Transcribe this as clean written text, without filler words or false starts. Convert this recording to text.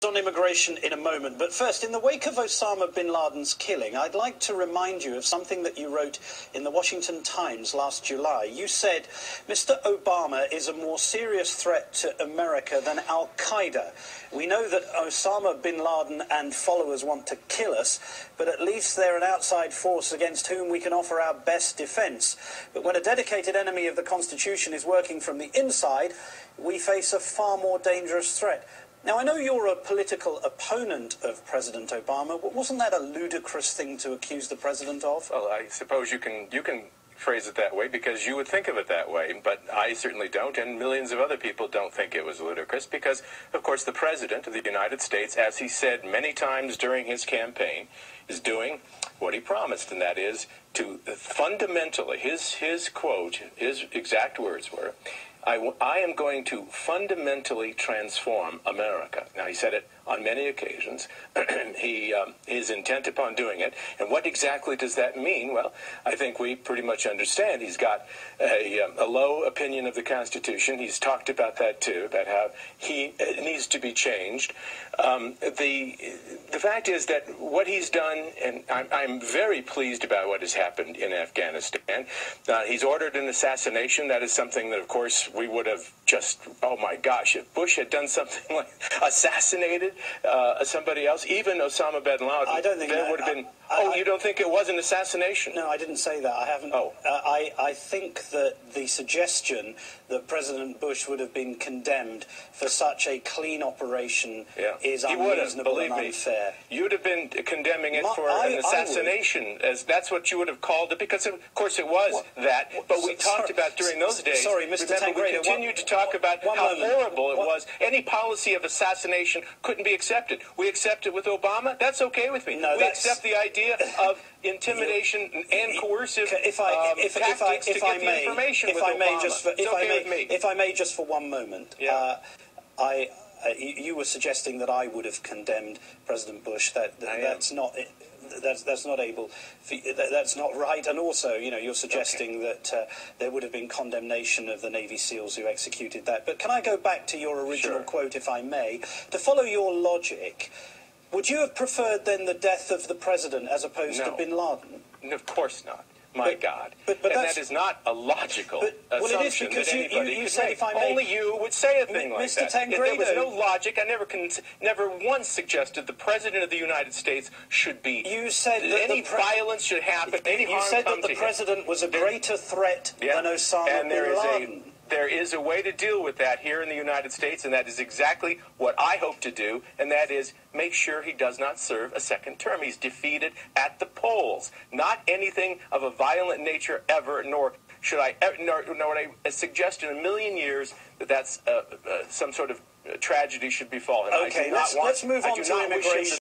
On immigration in a moment, but first, in the wake of Osama bin Laden's killing, I'd like to remind you of something that you wrote in the Washington Times last July. You said, Mr. Obama is a more serious threat to America than Al-Qaeda. We know that Osama bin Laden and followers want to kill us, but at least they're an outside force against whom we can offer our best defense. But when a dedicated enemy of the Constitution is working from the inside, we face a far more dangerous threat. Now, I know you're a political opponent of President Obama, but wasn't that a ludicrous thing to accuse the president of? Well, I suppose you can phrase it that way because you would think of it that way, but I certainly don't, and millions of other people don't think it was ludicrous because, of course, the President of the United States, as he said many times during his campaign, is doing what he promised, and that is to fundamentally, his quote, his exact words were, I am going to fundamentally transform America. Now, he said it on many occasions. He is intent upon doing it. And what exactly does that mean? Well, I think we pretty much understand. He's got a low opinion of the Constitution. He's talked about that, too, about how it needs to be changed. The fact is that what he's done, and I'm very pleased about what has happened in Afghanistan. He's ordered an assassination. That is something that, of course, we would have just, oh my gosh, if Bush had done something like assassinated somebody else, even Osama bin Laden, I don't think there would have been. You don't think it was an assassination? No, I didn't say that. I haven't. Oh. I think that the suggestion that President Bush would have been condemned for such a clean operation is unreasonable and unfair. You'd have been condemning it for an assassination, as that's what you would have called it, because of course it was that. But we talked about during those days. Sorry, Mr. Tancredo. We continued to talk about how horrible it was. Any policy of assassination couldn't be accepted. We accept it with Obama. That's okay with me. No, we accept the idea of intimidation and coercive tactics to get the information with Obama. If I may, just for one moment, you were suggesting that I would have condemned President Bush. That's not right. And also, you're suggesting that there would have been condemnation of the Navy SEALs who executed that. But can I go back to your original quote, if I may? To follow your logic, would you have preferred then the death of the president as opposed to bin Laden? No, of course not. My God. But that is not a logical assumption. Well, it is because you said, if I may, only you would say a thing like that. Mr. Tancredo. There was no logic. I never once suggested the President of the United States should be. You said that any violence should happen. You said that the president was a greater threat than Osama bin Laden. There is a way to deal with that here in the United States, and that is exactly what I hope to do, and that is make sure he does not serve a second term. He's defeated at the polls. Not anything of a violent nature ever, nor would I suggest in a million years that that's some sort of tragedy should befall him. Okay, let's move on to immigration.